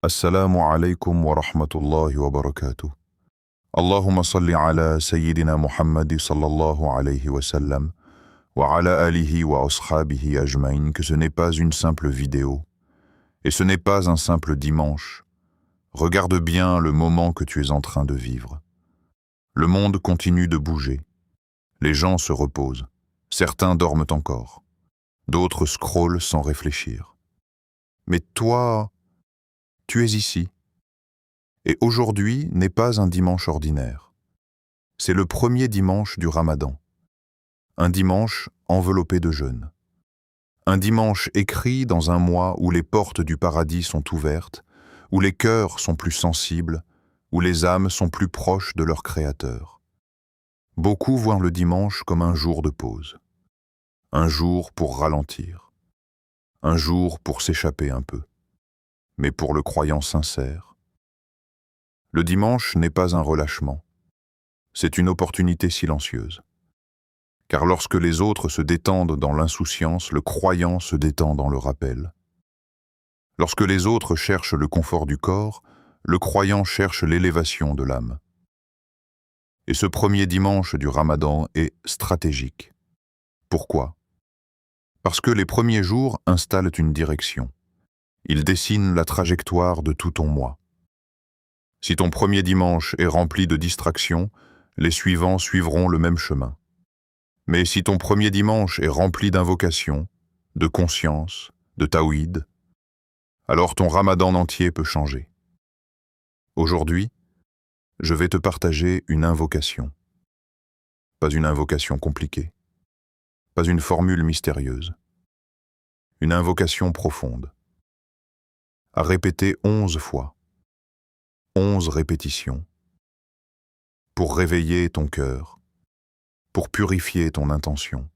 Assalamu alaikum wa rahmatullahi wa barakatuh. Allahumma salli ala Sayyidina Muhammad sallallahu alayhi wa sallam wa ala alihi wa ashabihi ajmaïn, que ce n'est pas une simple vidéo et ce n'est pas un simple dimanche. Regarde bien le moment que tu es en train de vivre. Le monde continue de bouger. Les gens se reposent. Certains dorment encore. D'autres scrollent sans réfléchir. Mais toi, tu es ici. Et aujourd'hui n'est pas un dimanche ordinaire. C'est le premier dimanche du Ramadan. Un dimanche enveloppé de jeûne. Un dimanche écrit dans un mois où les portes du paradis sont ouvertes, où les cœurs sont plus sensibles, où les âmes sont plus proches de leur Créateur. Beaucoup voient le dimanche comme un jour de pause. Un jour pour ralentir. Un jour pour s'échapper un peu. Mais pour le croyant sincère, le dimanche n'est pas un relâchement, c'est une opportunité silencieuse. Car lorsque les autres se détendent dans l'insouciance, le croyant se détend dans le rappel. Lorsque les autres cherchent le confort du corps, le croyant cherche l'élévation de l'âme. Et ce premier dimanche du Ramadan est stratégique. Pourquoi? Parce que les premiers jours installent une direction. Ils dessinent la trajectoire de tout ton mois. Si ton premier dimanche est rempli de distractions, les suivants suivront le même chemin. Mais si ton premier dimanche est rempli d'invocations, de conscience, de tawhid, alors ton Ramadan entier peut changer. Aujourd'hui, je vais te partager une invocation. Pas une invocation compliquée, pas une formule mystérieuse. Une invocation profonde. À répéter 11 fois, 11 répétitions, pour réveiller ton cœur, pour purifier ton intention,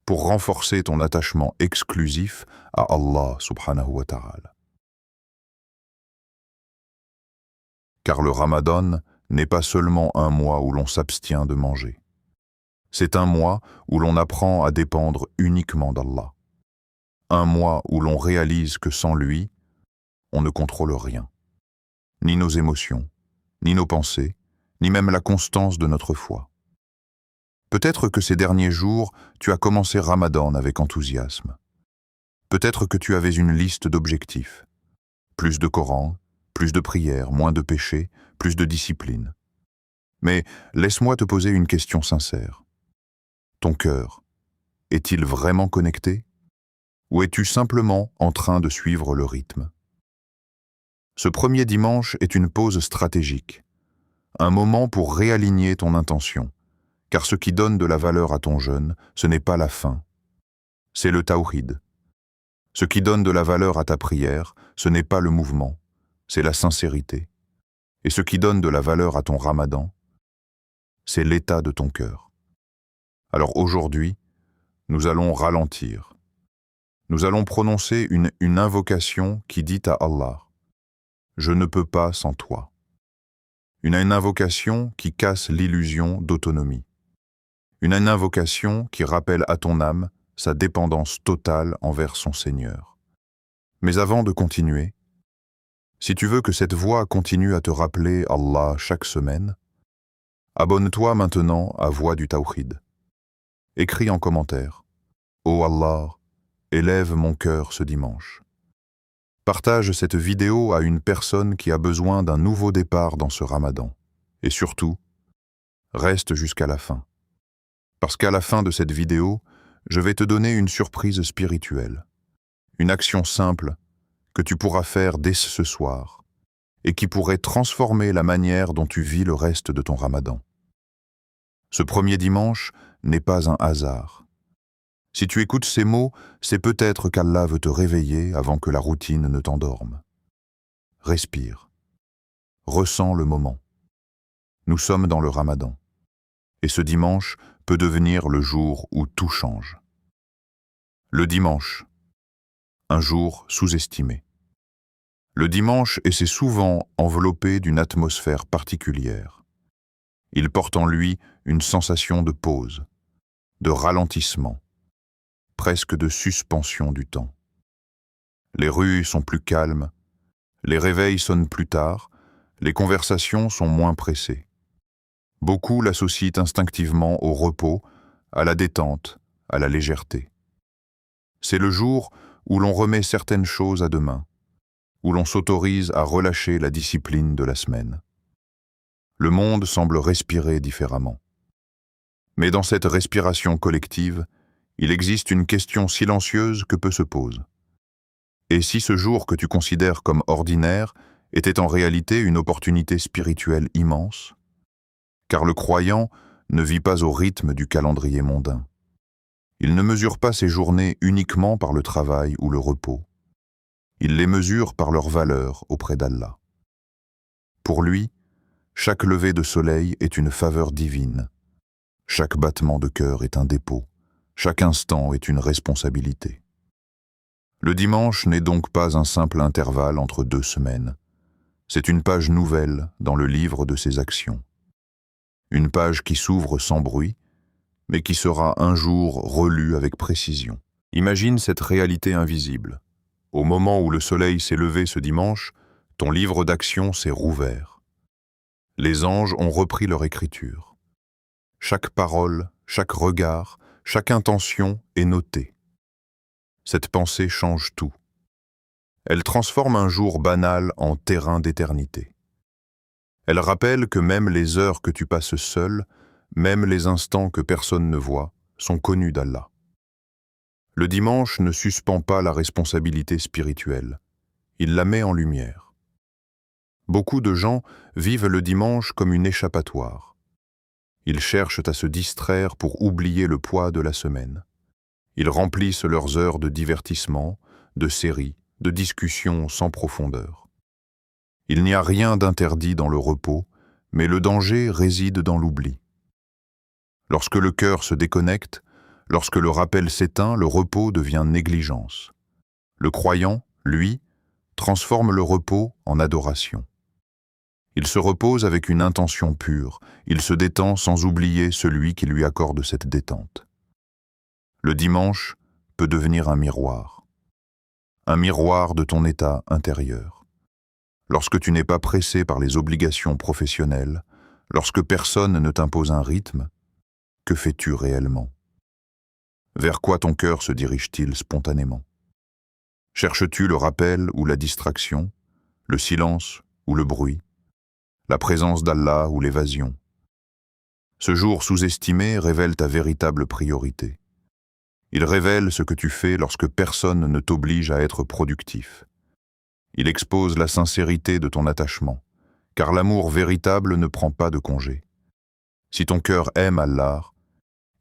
pour renforcer ton attachement exclusif à Allah subhanahu wa ta'ala. Car le Ramadan n'est pas seulement un mois où l'on s'abstient de manger. C'est un mois où l'on apprend à dépendre uniquement d'Allah. Un mois où l'on réalise que sans lui, on ne contrôle rien. Ni nos émotions, ni nos pensées, ni même la constance de notre foi. Peut-être que ces derniers jours, tu as commencé Ramadan avec enthousiasme. Peut-être que tu avais une liste d'objectifs. Plus de Coran, plus de prières, moins de péchés, plus de discipline. Mais laisse-moi te poser une question sincère. Ton cœur, est-il vraiment connecté? Ou es-tu simplement en train de suivre le rythme? Ce premier dimanche est une pause stratégique, un moment pour réaligner ton intention, car ce qui donne de la valeur à ton jeûne, ce n'est pas la faim, c'est le tawhid. Ce qui donne de la valeur à ta prière, ce n'est pas le mouvement, c'est la sincérité. Et ce qui donne de la valeur à ton Ramadan, c'est l'état de ton cœur. Alors aujourd'hui, nous allons ralentir. Nous allons prononcer une invocation qui dit à Allah: je ne peux pas sans toi. Une invocation qui casse l'illusion d'autonomie. Une invocation qui rappelle à ton âme sa dépendance totale envers son Seigneur. Mais avant de continuer, si tu veux que cette voix continue à te rappeler Allah chaque semaine, abonne-toi maintenant à Voix du Tawhid. Écris en commentaire: Ô Allah, élève mon cœur ce dimanche. Partage cette vidéo à une personne qui a besoin d'un nouveau départ dans ce Ramadan. Et surtout, reste jusqu'à la fin. Parce qu'à la fin de cette vidéo, je vais te donner une surprise spirituelle. Une action simple que tu pourras faire dès ce soir et qui pourrait transformer la manière dont tu vis le reste de ton Ramadan. Ce premier dimanche n'est pas un hasard. Si tu écoutes ces mots, c'est peut-être qu'Allah veut te réveiller avant que la routine ne t'endorme. Respire. Ressens le moment. Nous sommes dans le Ramadan. Et ce dimanche peut devenir le jour où tout change. Le dimanche, un jour sous-estimé. Le dimanche essaie souvent enveloppé d'une atmosphère particulière. Il porte en lui une sensation de pause, de ralentissement, presque de suspension du temps. Les rues sont plus calmes, Les réveils sonnent plus tard, les conversations sont moins pressées. Beaucoup l'associent instinctivement au repos, à la détente, à la légèreté. C'est le jour où l'on remet certaines choses à demain, où l'on s'autorise à relâcher la discipline de la semaine. Le monde semble respirer différemment. Mais dans cette respiration collective, il existe une question silencieuse que peu se pose. Et si ce jour que tu considères comme ordinaire était en réalité une opportunité spirituelle immense? Car le croyant ne vit pas au rythme du calendrier mondain. Il ne mesure pas ses journées uniquement par le travail ou le repos. Il les mesure par leur valeur auprès d'Allah. Pour lui, chaque lever de soleil est une faveur divine. Chaque battement de cœur est un dépôt. Chaque instant est une responsabilité. Le dimanche n'est donc pas un simple intervalle entre 2 semaines. C'est une page nouvelle dans le livre de ses actions. Une page qui s'ouvre sans bruit, mais qui sera un jour relue avec précision. Imagine cette réalité invisible. Au moment où le soleil s'est levé ce dimanche, ton livre d'actions s'est rouvert. Les anges ont repris leur écriture. Chaque parole, chaque regard, chaque intention est notée. Cette pensée change tout. Elle transforme un jour banal en terrain d'éternité. Elle rappelle que même les heures que tu passes seul, même les instants que personne ne voit, sont connus d'Allah. Le dimanche ne suspend pas la responsabilité spirituelle. Il la met en lumière. Beaucoup de gens vivent le dimanche comme une échappatoire. Ils cherchent à se distraire pour oublier le poids de la semaine. Ils remplissent leurs heures de divertissement, de séries, de discussions sans profondeur. Il n'y a rien d'interdit dans le repos, mais le danger réside dans l'oubli. Lorsque le cœur se déconnecte, lorsque le rappel s'éteint, le repos devient négligence. Le croyant, lui, transforme le repos en adoration. Il se repose avec une intention pure, il se détend sans oublier celui qui lui accorde cette détente. Le dimanche peut devenir un miroir de ton état intérieur. Lorsque tu n'es pas pressé par les obligations professionnelles, lorsque personne ne t'impose un rythme, que fais-tu réellement? Vers quoi ton cœur se dirige-t-il spontanément? Cherches-tu le rappel ou la distraction, le silence ou le bruit, la présence d'Allah ou l'évasion? Ce jour sous-estimé révèle ta véritable priorité. Il révèle ce que tu fais lorsque personne ne t'oblige à être productif. Il expose la sincérité de ton attachement, car l'amour véritable ne prend pas de congé. Si ton cœur aime Allah,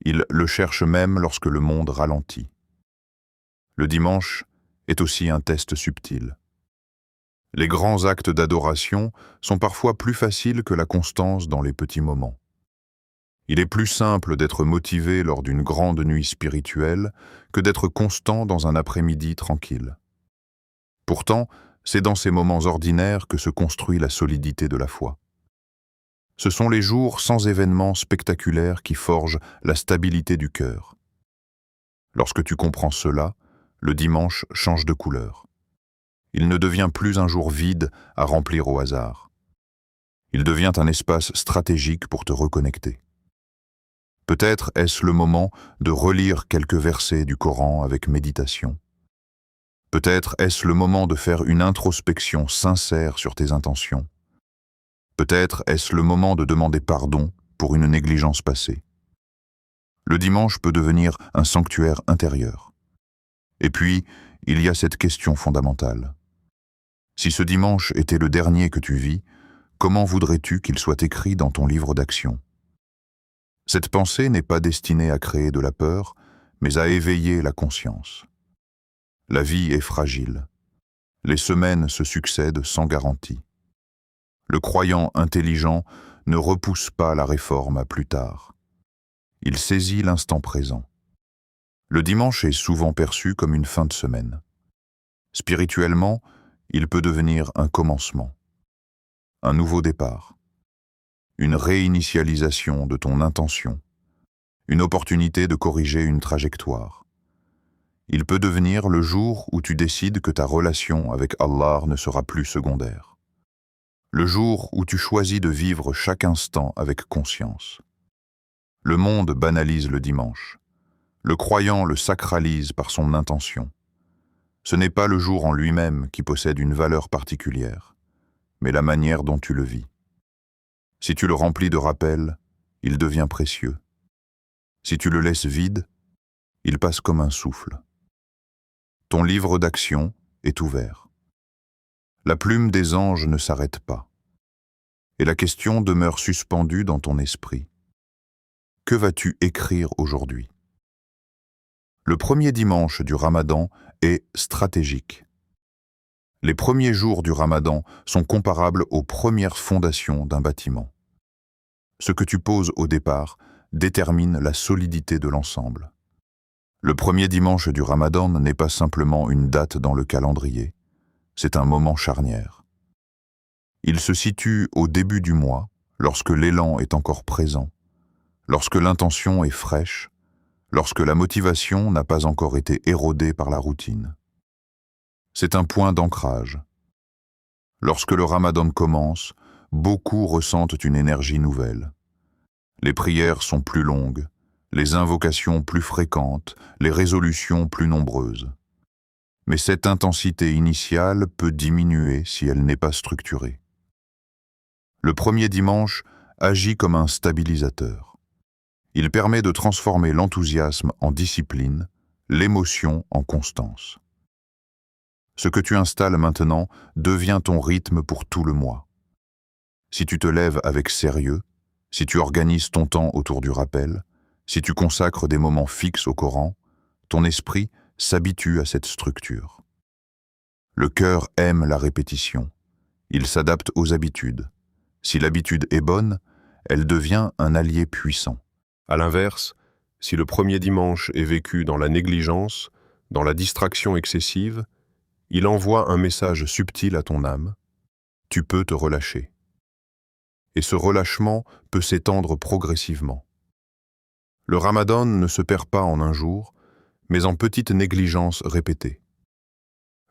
il le cherche même lorsque le monde ralentit. Le dimanche est aussi un test subtil. Les grands actes d'adoration sont parfois plus faciles que la constance dans les petits moments. Il est plus simple d'être motivé lors d'une grande nuit spirituelle que d'être constant dans un après-midi tranquille. Pourtant, c'est dans ces moments ordinaires que se construit la solidité de la foi. Ce sont les jours sans événements spectaculaires qui forgent la stabilité du cœur. Lorsque tu comprends cela, le dimanche change de couleur. Il ne devient plus un jour vide à remplir au hasard. Il devient un espace stratégique pour te reconnecter. Peut-être est-ce le moment de relire quelques versets du Coran avec méditation. Peut-être est-ce le moment de faire une introspection sincère sur tes intentions. Peut-être est-ce le moment de demander pardon pour une négligence passée. Le dimanche peut devenir un sanctuaire intérieur. Et puis, il y a cette question fondamentale. Si ce dimanche était le dernier que tu vis, comment voudrais-tu qu'il soit écrit dans ton livre d'actions? Cette pensée n'est pas destinée à créer de la peur, mais à éveiller la conscience. La vie est fragile. Les semaines se succèdent sans garantie. Le croyant intelligent ne repousse pas la réforme à plus tard. Il saisit l'instant présent. Le dimanche est souvent perçu comme une fin de semaine. Spirituellement, il peut devenir un commencement, un nouveau départ, une réinitialisation de ton intention, une opportunité de corriger une trajectoire. Il peut devenir le jour où tu décides que ta relation avec Allah ne sera plus secondaire. Le jour où tu choisis de vivre chaque instant avec conscience. Le monde banalise le dimanche. Le croyant le sacralise par son intention. Ce n'est pas le jour en lui-même qui possède une valeur particulière, mais la manière dont tu le vis. Si tu le remplis de rappels, il devient précieux. Si tu le laisses vide, il passe comme un souffle. Ton livre d'action est ouvert. La plume des anges ne s'arrête pas. Et la question demeure suspendue dans ton esprit. Que vas-tu écrire aujourd'hui? Le premier dimanche du Ramadan est stratégique. Les premiers jours du Ramadan sont comparables aux premières fondations d'un bâtiment. Ce que tu poses au départ détermine la solidité de l'ensemble. Le premier dimanche du Ramadan n'est pas simplement une date dans le calendrier, c'est un moment charnière. Il se situe au début du mois, lorsque l'élan est encore présent, lorsque l'intention est fraîche, lorsque la motivation n'a pas encore été érodée par la routine. C'est un point d'ancrage. Lorsque le Ramadan commence, beaucoup ressentent une énergie nouvelle. Les prières sont plus longues, les invocations plus fréquentes, les résolutions plus nombreuses. Mais cette intensité initiale peut diminuer si elle n'est pas structurée. Le premier dimanche agit comme un stabilisateur. Il permet de transformer l'enthousiasme en discipline, l'émotion en constance. Ce que tu installes maintenant devient ton rythme pour tout le mois. Si tu te lèves avec sérieux, si tu organises ton temps autour du rappel, si tu consacres des moments fixes au Coran, ton esprit s'habitue à cette structure. Le cœur aime la répétition. Il s'adapte aux habitudes. Si l'habitude est bonne, elle devient un allié puissant. À l'inverse, si le premier dimanche est vécu dans la négligence, dans la distraction excessive, il envoie un message subtil à ton âme. Tu peux te relâcher. Et ce relâchement peut s'étendre progressivement. Le Ramadan ne se perd pas en un jour, mais en petites négligences répétées.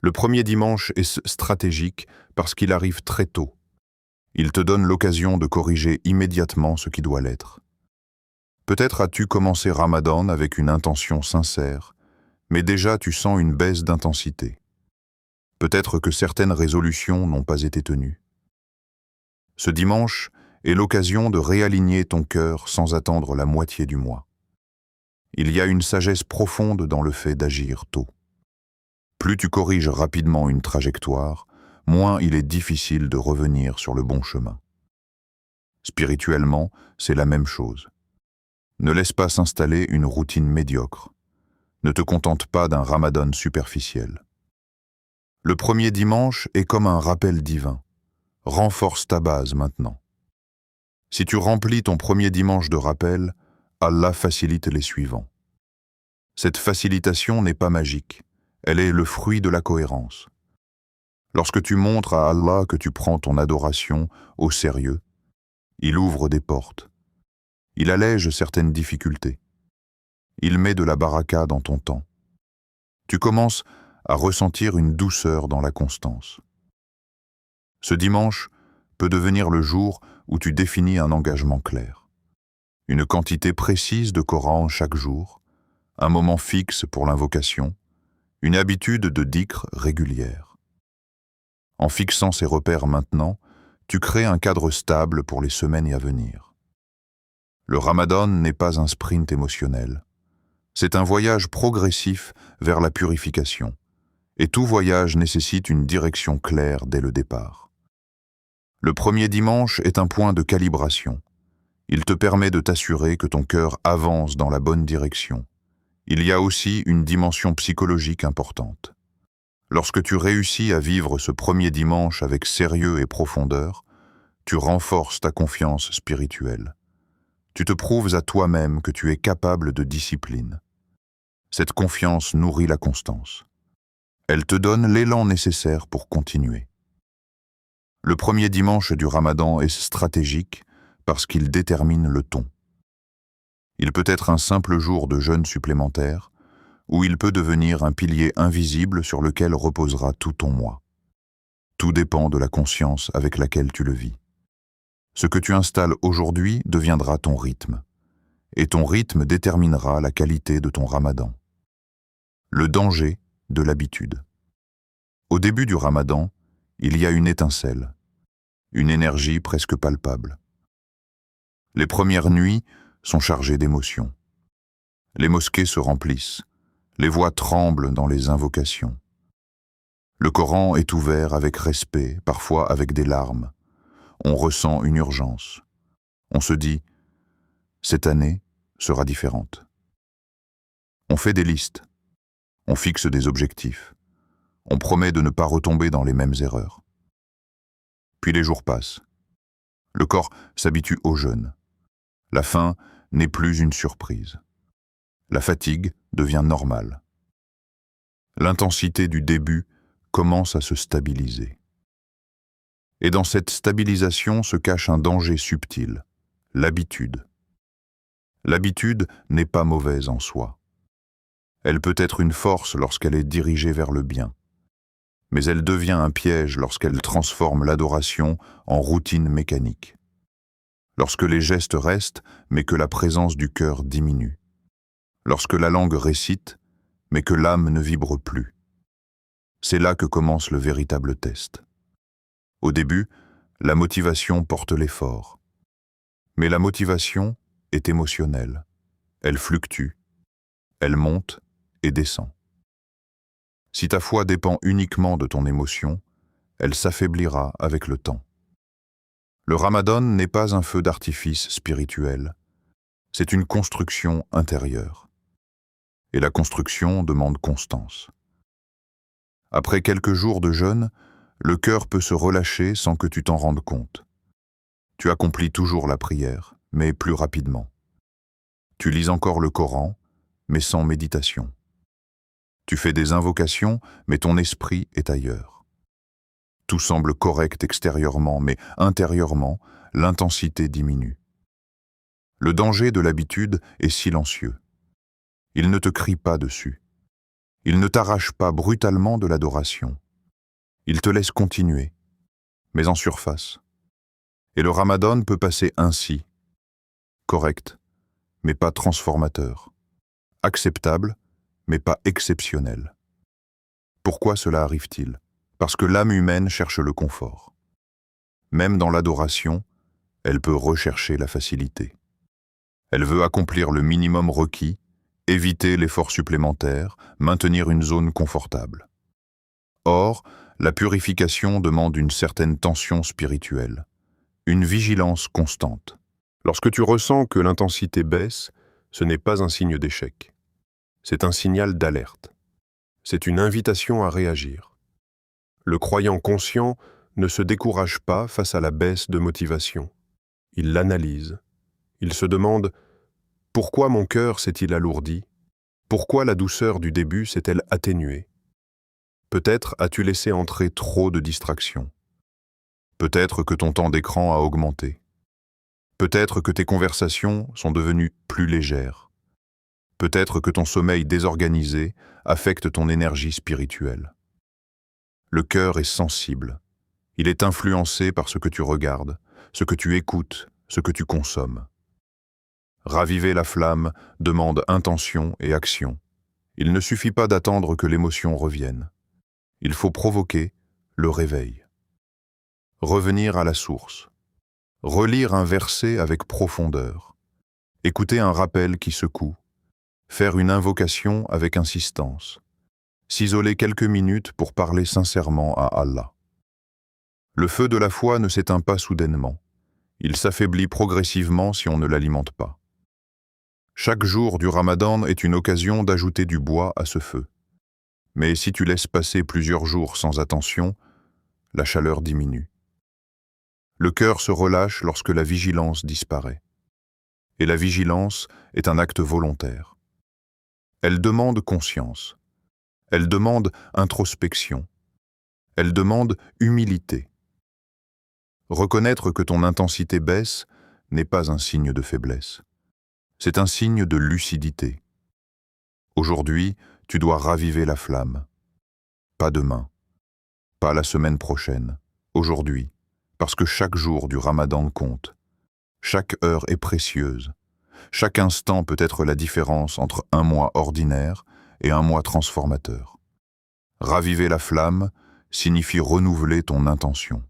Le premier dimanche est stratégique parce qu'il arrive très tôt. Il te donne l'occasion de corriger immédiatement ce qui doit l'être. Peut-être as-tu commencé Ramadan avec une intention sincère, mais déjà tu sens une baisse d'intensité. Peut-être que certaines résolutions n'ont pas été tenues. Ce dimanche est l'occasion de réaligner ton cœur sans attendre la moitié du mois. Il y a une sagesse profonde dans le fait d'agir tôt. Plus tu corriges rapidement une trajectoire, moins il est difficile de revenir sur le bon chemin. Spirituellement, c'est la même chose. Ne laisse pas s'installer une routine médiocre. Ne te contente pas d'un Ramadan superficiel. Le premier dimanche est comme un rappel divin. Renforce ta base maintenant. Si tu remplis ton premier dimanche de rappel, Allah facilite les suivants. Cette facilitation n'est pas magique, elle est le fruit de la cohérence. Lorsque tu montres à Allah que tu prends ton adoration au sérieux, il ouvre des portes. Il allège certaines difficultés. Il met de la baraka dans ton temps. Tu commences à ressentir une douceur dans la constance. Ce dimanche peut devenir le jour où tu définis un engagement clair. Une quantité précise de Coran chaque jour, un moment fixe pour l'invocation, une habitude de dhikr régulière. En fixant ces repères maintenant, tu crées un cadre stable pour les semaines à venir. Le Ramadan n'est pas un sprint émotionnel. C'est un voyage progressif vers la purification. Et tout voyage nécessite une direction claire dès le départ. Le premier dimanche est un point de calibration. Il te permet de t'assurer que ton cœur avance dans la bonne direction. Il y a aussi une dimension psychologique importante. Lorsque tu réussis à vivre ce premier dimanche avec sérieux et profondeur, tu renforces ta confiance spirituelle. Tu te prouves à toi-même que tu es capable de discipline. Cette confiance nourrit la constance. Elle te donne l'élan nécessaire pour continuer. Le premier dimanche du Ramadan est stratégique parce qu'il détermine le ton. Il peut être un simple jour de jeûne supplémentaire, ou il peut devenir un pilier invisible sur lequel reposera tout ton moi. Tout dépend de la conscience avec laquelle tu le vis. Ce que tu installes aujourd'hui deviendra ton rythme, et ton rythme déterminera la qualité de ton ramadan. Le danger de l'habitude. Au début du ramadan, il y a une étincelle, une énergie presque palpable. Les premières nuits sont chargées d'émotions. Les mosquées se remplissent, les voix tremblent dans les invocations. Le Coran est ouvert avec respect, parfois avec des larmes. On ressent une urgence. On se dit « cette année sera différente ». On fait des listes, on fixe des objectifs, on promet de ne pas retomber dans les mêmes erreurs. Puis les jours passent. Le corps s'habitue au jeûne. La faim n'est plus une surprise. La fatigue devient normale. L'intensité du début commence à se stabiliser. Et dans cette stabilisation se cache un danger subtil, l'habitude. L'habitude n'est pas mauvaise en soi. Elle peut être une force lorsqu'elle est dirigée vers le bien. Mais elle devient un piège lorsqu'elle transforme l'adoration en routine mécanique. Lorsque les gestes restent, mais que la présence du cœur diminue. Lorsque la langue récite, mais que l'âme ne vibre plus. C'est là que commence le véritable test. Au début, la motivation porte l'effort. Mais la motivation est émotionnelle. Elle fluctue, elle monte et descend. Si ta foi dépend uniquement de ton émotion, elle s'affaiblira avec le temps. Le ramadan n'est pas un feu d'artifice spirituel, c'est une construction intérieure. Et la construction demande constance. Après quelques jours de jeûne, le cœur peut se relâcher sans que tu t'en rendes compte. Tu accomplis toujours la prière, mais plus rapidement. Tu lis encore le Coran, mais sans méditation. Tu fais des invocations, mais ton esprit est ailleurs. Tout semble correct extérieurement, mais intérieurement, l'intensité diminue. Le danger de l'habitude est silencieux. Il ne te crie pas dessus. Il ne t'arrache pas brutalement de l'adoration. Il te laisse continuer, mais en surface. Et le ramadan peut passer ainsi. Correct, mais pas transformateur. Acceptable, mais pas exceptionnel. Pourquoi cela arrive-t-il? Parce que l'âme humaine cherche le confort. Même dans l'adoration, elle peut rechercher la facilité. Elle veut accomplir le minimum requis, éviter l'effort supplémentaire, maintenir une zone confortable. Or, la purification demande une certaine tension spirituelle, une vigilance constante. Lorsque tu ressens que l'intensité baisse, ce n'est pas un signe d'échec. C'est un signal d'alerte. C'est une invitation à réagir. Le croyant conscient ne se décourage pas face à la baisse de motivation. Il l'analyse. Il se demande « Pourquoi mon cœur s'est-il alourdi? Pourquoi la douceur du début s'est-elle atténuée? Peut-être as-tu laissé entrer trop de distractions. Peut-être que ton temps d'écran a augmenté. Peut-être que tes conversations sont devenues plus légères. Peut-être que ton sommeil désorganisé affecte ton énergie spirituelle. Le cœur est sensible. Il est influencé par ce que tu regardes, ce que tu écoutes, ce que tu consommes. Raviver la flamme demande intention et action. Il ne suffit pas d'attendre que l'émotion revienne. Il faut provoquer le réveil. Revenir à la source. Relire un verset avec profondeur. Écouter un rappel qui secoue. Faire une invocation avec insistance. S'isoler quelques minutes pour parler sincèrement à Allah. Le feu de la foi ne s'éteint pas soudainement. Il s'affaiblit progressivement si on ne l'alimente pas. Chaque jour du ramadan est une occasion d'ajouter du bois à ce feu. Mais si tu laisses passer plusieurs jours sans attention, la chaleur diminue. Le cœur se relâche lorsque la vigilance disparaît. Et la vigilance est un acte volontaire. Elle demande conscience. Elle demande introspection. Elle demande humilité. Reconnaître que ton intensité baisse n'est pas un signe de faiblesse. C'est un signe de lucidité. Aujourd'hui, tu dois raviver la flamme. Pas demain, pas la semaine prochaine, aujourd'hui, parce que chaque jour du Ramadan compte. Chaque heure est précieuse. Chaque instant peut être la différence entre un mois ordinaire et un mois transformateur. Raviver la flamme signifie renouveler ton intention.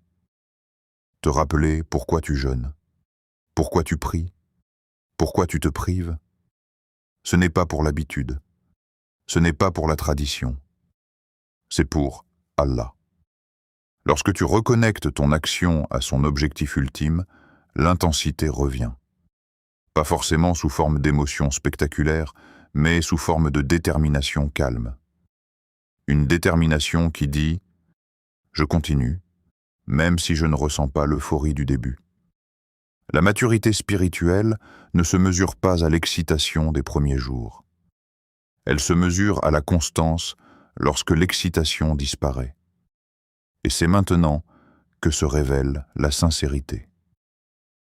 Te rappeler pourquoi tu jeûnes, pourquoi tu pries, pourquoi tu te prives. Ce n'est pas pour l'habitude, ce n'est pas pour la tradition, c'est pour Allah. Lorsque tu reconnectes ton action à son objectif ultime, l'intensité revient. Pas forcément sous forme d'émotions spectaculaires, mais sous forme de détermination calme. Une détermination qui dit « Je continue », même si je ne ressens pas l'euphorie du début. La maturité spirituelle ne se mesure pas à l'excitation des premiers jours. Elle se mesure à la constance lorsque l'excitation disparaît. Et c'est maintenant que se révèle la sincérité.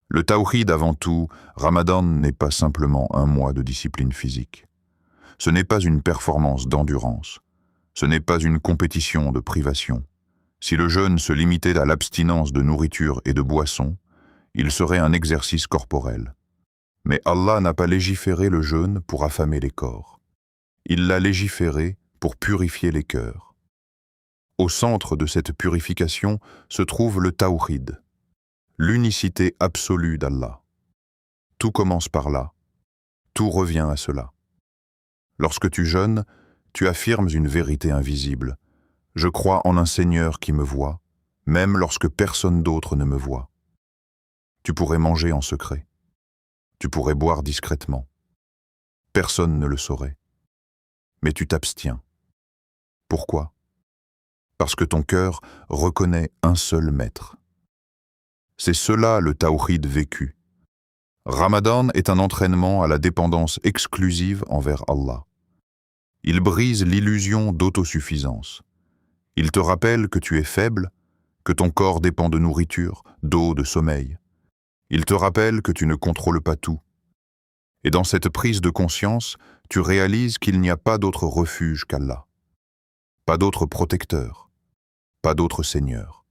Le tawhid avant tout, Ramadan n'est pas simplement un mois de discipline physique. Ce n'est pas une performance d'endurance. Ce n'est pas une compétition de privation. Si le jeûne se limitait à l'abstinence de nourriture et de boissons, il serait un exercice corporel. Mais Allah n'a pas légiféré le jeûne pour affamer les corps. Il l'a légiféré pour purifier les cœurs. Au centre de cette purification se trouve le tawhid, l'unicité absolue d'Allah. Tout commence par là, tout revient à cela. Lorsque tu jeûnes, tu affirmes une vérité invisible. Je crois en un Seigneur qui me voit, même lorsque personne d'autre ne me voit. Tu pourrais manger en secret. Tu pourrais boire discrètement. Personne ne le saurait. Mais tu t'abstiens. Pourquoi? Parce que ton cœur reconnaît un seul maître. C'est cela le tawhid vécu. Ramadan est un entraînement à la dépendance exclusive envers Allah. Il brise l'illusion d'autosuffisance. Il te rappelle que tu es faible, que ton corps dépend de nourriture, d'eau, de sommeil. Il te rappelle que tu ne contrôles pas tout. Et dans cette prise de conscience, tu réalises qu'il n'y a pas d'autre refuge qu'Allah. Pas d'autre protecteur, pas d'autre Seigneur.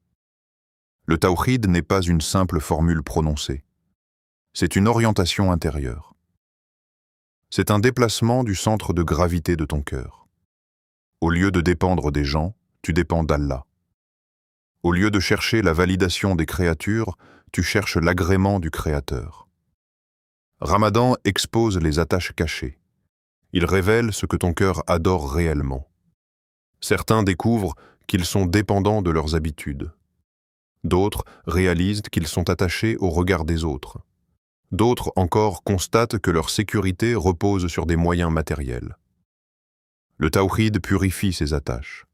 Le tawhid n'est pas une simple formule prononcée. C'est une orientation intérieure. C'est un déplacement du centre de gravité de ton cœur. Au lieu de dépendre des gens, tu dépends d'Allah. Au lieu de chercher la validation des créatures, tu cherches l'agrément du Créateur. Ramadan expose les attaches cachées. Il révèle ce que ton cœur adore réellement. Certains découvrent qu'ils sont dépendants de leurs habitudes. D'autres réalisent qu'ils sont attachés au regard des autres. D'autres encore constatent que leur sécurité repose sur des moyens matériels. Le tawhid purifie ces attaches.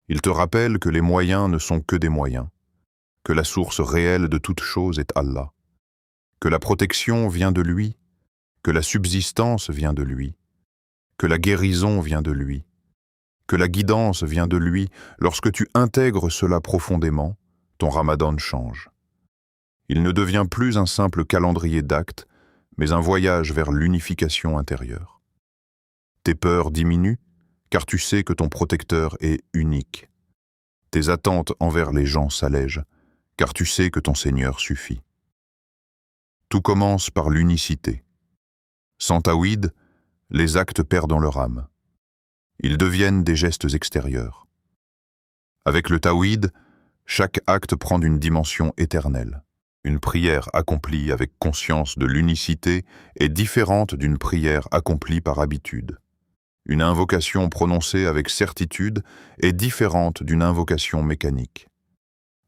Il te rappelle que les moyens ne sont que des moyens, que la source réelle de toute chose est Allah, que la protection vient de lui, que la subsistance vient de lui, que la guérison vient de lui, que la guidance vient de lui. Lorsque tu intègres cela profondément, ton Ramadan change. Il ne devient plus un simple calendrier d'actes, mais un voyage vers l'unification intérieure. Tes peurs diminuent, car tu sais que ton protecteur est unique. Tes attentes envers les gens s'allègent, car tu sais que ton Seigneur suffit. Tout commence par l'unicité. Sans tawhid, les actes perdent leur âme. Ils deviennent des gestes extérieurs. Avec le tawhid, chaque acte prend une dimension éternelle. Une prière accomplie avec conscience de l'unicité est différente d'une prière accomplie par habitude. Une invocation prononcée avec certitude est différente d'une invocation mécanique.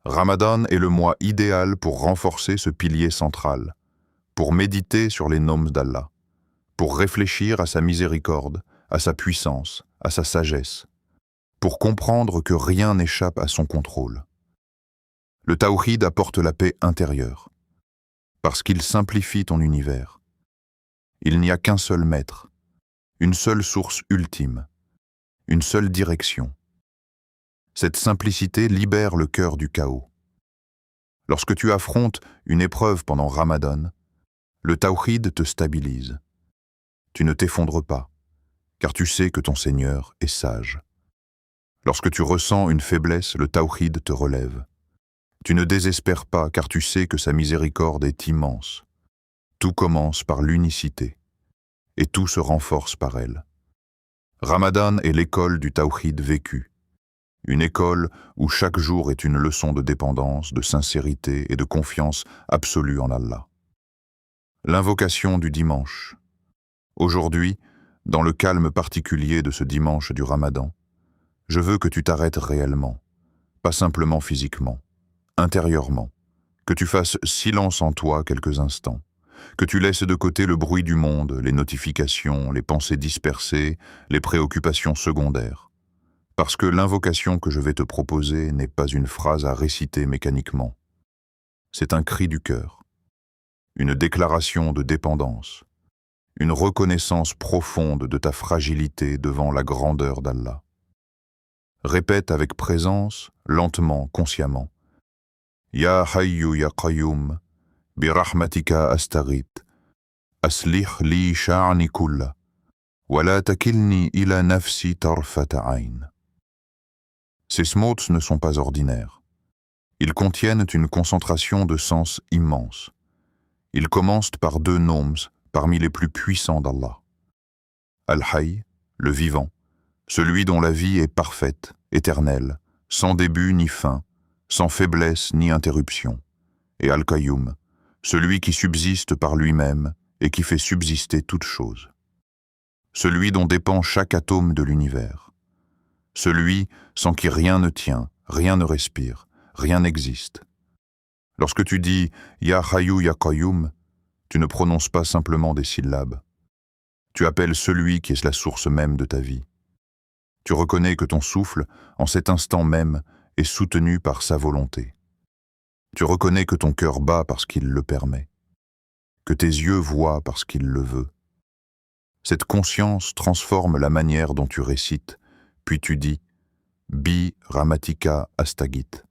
Ramadan est le mois idéal pour renforcer ce pilier central, pour méditer sur les noms d'Allah, pour réfléchir à sa miséricorde, à sa puissance, à sa sagesse, pour comprendre que rien n'échappe à son contrôle. Le tawhid apporte la paix intérieure, parce qu'il simplifie ton univers. Il n'y a qu'un seul maître, une seule source ultime, une seule direction. Cette simplicité libère le cœur du chaos. Lorsque tu affrontes une épreuve pendant Ramadan, le tawhid te stabilise. Tu ne t'effondres pas, car tu sais que ton Seigneur est sage. Lorsque tu ressens une faiblesse, le tawhid te relève. Tu ne désespères pas, car tu sais que sa miséricorde est immense. Tout commence par l'unicité, et tout se renforce par elle. Ramadan est l'école du tawhid vécu, une école où chaque jour est une leçon de dépendance, de sincérité et de confiance absolue en Allah. L'invocation du dimanche. Aujourd'hui, dans le calme particulier de ce dimanche du Ramadan, je veux que tu t'arrêtes réellement, pas simplement physiquement, intérieurement, que tu fasses silence en toi quelques instants, que tu laisses de côté le bruit du monde, les notifications, les pensées dispersées, les préoccupations secondaires. Parce que l'invocation que je vais te proposer n'est pas une phrase à réciter mécaniquement. C'est un cri du cœur, une déclaration de dépendance, une reconnaissance profonde de ta fragilité devant la grandeur d'Allah. Répète avec présence, lentement, consciemment. Ya Hayyu Ya Qayyum, bi rahmatika astaghith, aslih li sha'ni kulla, wa la takilni ila nafsi tarfata ayn. Ces smots ne sont pas ordinaires. Ils contiennent une concentration de sens immense. Ils commencent par deux noms parmi les plus puissants d'Allah. Al-Hayy, le vivant, celui dont la vie est parfaite, éternelle, sans début ni fin, sans faiblesse ni interruption. Et Al-Qayyum, celui qui subsiste par lui-même et qui fait subsister toute chose. Celui dont dépend chaque atome de l'univers. Celui sans qui rien ne tient, rien ne respire, rien n'existe. Lorsque tu dis « Ya Hayyu Ya Qayyum », tu ne prononces pas simplement des syllabes. Tu appelles celui qui est la source même de ta vie. Tu reconnais que ton souffle, en cet instant même, est soutenu par sa volonté. Tu reconnais que ton cœur bat parce qu'il le permet, que tes yeux voient parce qu'il le veut. Cette conscience transforme la manière dont tu récites, puis tu dis « Bi Ramatika Astaghith ».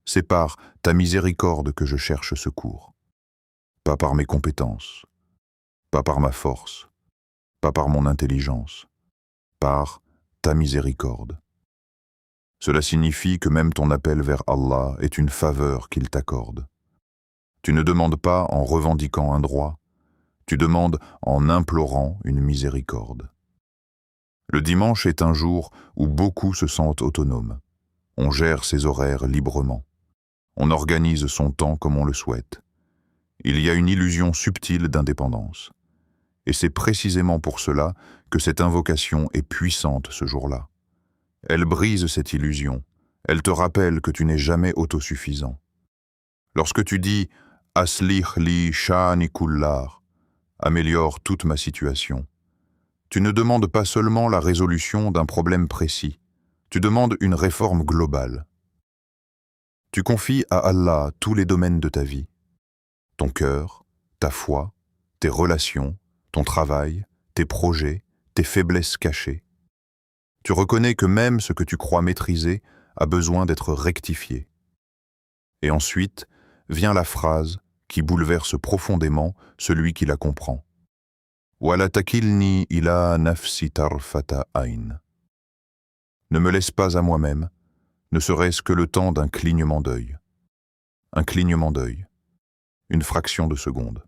C'est par ta miséricorde que je cherche secours. Pas par mes compétences, pas par ma force, pas par mon intelligence, par ta miséricorde. Cela signifie que même ton appel vers Allah est une faveur qu'il t'accorde. Tu ne demandes pas en revendiquant un droit, tu demandes en implorant une miséricorde. Le dimanche est un jour où beaucoup se sentent autonomes. On gère ses horaires librement. On organise son temps comme on le souhaite. Il y a une illusion subtile d'indépendance. Et c'est précisément pour cela que cette invocation est puissante ce jour-là. Elle brise cette illusion. Elle te rappelle que tu n'es jamais autosuffisant. Lorsque tu dis « Aslih li sha'ni kullar » améliore toute ma situation, tu ne demandes pas seulement la résolution d'un problème précis, tu demandes une réforme globale. Tu confies à Allah tous les domaines de ta vie, ton cœur, ta foi, tes relations, ton travail, tes projets, tes faiblesses cachées. Tu reconnais que même ce que tu crois maîtriser a besoin d'être rectifié. Et ensuite vient la phrase qui bouleverse profondément celui qui la comprend. Wala takilni ila nafsi tarfata ayn. Ne me laisse pas à moi-même, ne serait-ce que le temps d'un clignement d'œil. Un clignement d'œil, une fraction de seconde.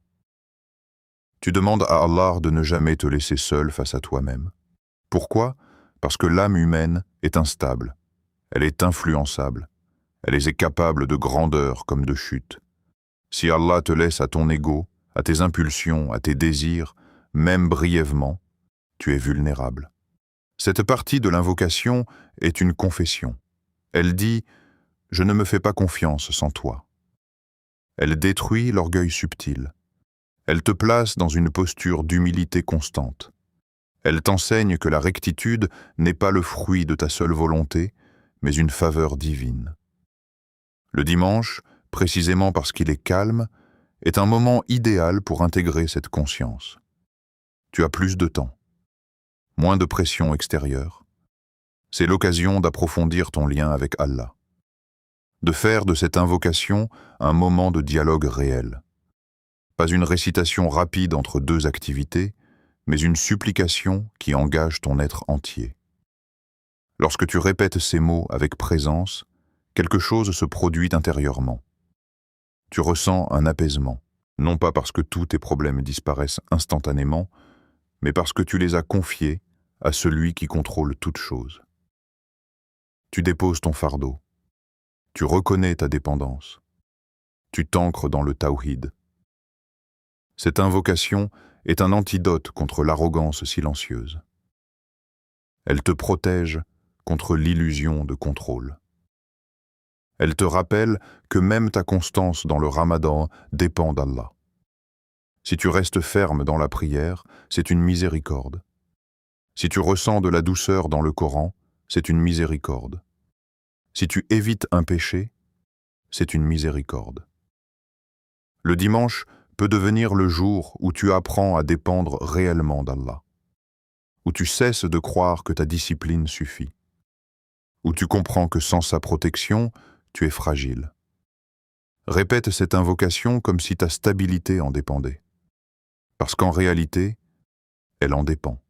Tu demandes à Allah de ne jamais te laisser seul face à toi-même. Pourquoi ? Parce que l'âme humaine est instable, elle est influençable, elle est capable de grandeur comme de chute. Si Allah te laisse à ton ego, à tes impulsions, à tes désirs, même brièvement, tu es vulnérable. Cette partie de l'invocation est une confession. Elle dit « Je ne me fais pas confiance sans toi ». Elle détruit l'orgueil subtil. Elle te place dans une posture d'humilité constante. Elle t'enseigne que la rectitude n'est pas le fruit de ta seule volonté, mais une faveur divine. Le dimanche, précisément parce qu'il est calme, est un moment idéal pour intégrer cette conscience. Tu as plus de temps, moins de pression extérieure. C'est l'occasion d'approfondir ton lien avec Allah, de faire de cette invocation un moment de dialogue réel. Pas une récitation rapide entre deux activités, mais une supplication qui engage ton être entier. Lorsque tu répètes ces mots avec présence, quelque chose se produit intérieurement. Tu ressens un apaisement, non pas parce que tous tes problèmes disparaissent instantanément, mais parce que tu les as confiés à celui qui contrôle toutes choses. Tu déposes ton fardeau. Tu reconnais ta dépendance. Tu t'ancres dans le tawhid. Cette invocation est un antidote contre l'arrogance silencieuse. Elle te protège contre l'illusion de contrôle. Elle te rappelle que même ta constance dans le Ramadan dépend d'Allah. Si tu restes ferme dans la prière, c'est une miséricorde. Si tu ressens de la douceur dans le Coran, c'est une miséricorde. Si tu évites un péché, c'est une miséricorde. Le dimanche peut devenir le jour où tu apprends à dépendre réellement d'Allah, où tu cesses de croire que ta discipline suffit, où tu comprends que sans sa protection, tu es fragile. Répète cette invocation comme si ta stabilité en dépendait, parce qu'en réalité, elle en dépend.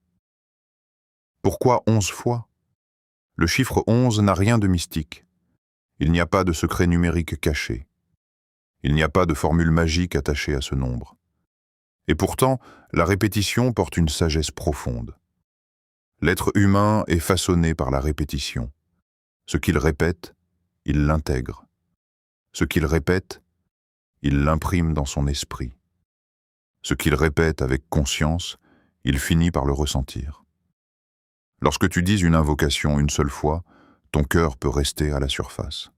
Pourquoi 11 fois? Le chiffre 11 n'a rien de mystique. Il n'y a pas de secret numérique caché. Il n'y a pas de formule magique attachée à ce nombre. Et pourtant, la répétition porte une sagesse profonde. L'être humain est façonné par la répétition. Ce qu'il répète, il l'intègre. Ce qu'il répète, il l'imprime dans son esprit. Ce qu'il répète avec conscience, il finit par le ressentir. Lorsque tu dis une invocation une seule fois, ton cœur peut rester à la surface.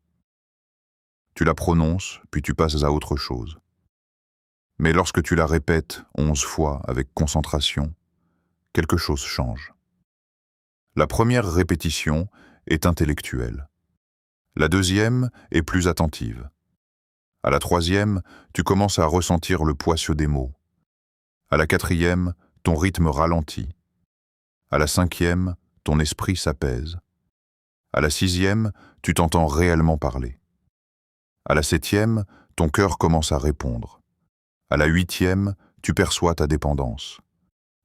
Tu la prononces, puis tu passes à autre chose. Mais lorsque tu la répètes 11 fois avec concentration, quelque chose change. La première répétition est intellectuelle. La deuxième est plus attentive. À la troisième, tu commences à ressentir le poids des mots. À la quatrième, ton rythme ralentit. À la cinquième, ton esprit s'apaise. À la sixième, tu t'entends réellement parler. À la septième, ton cœur commence à répondre. À la huitième, tu perçois ta dépendance.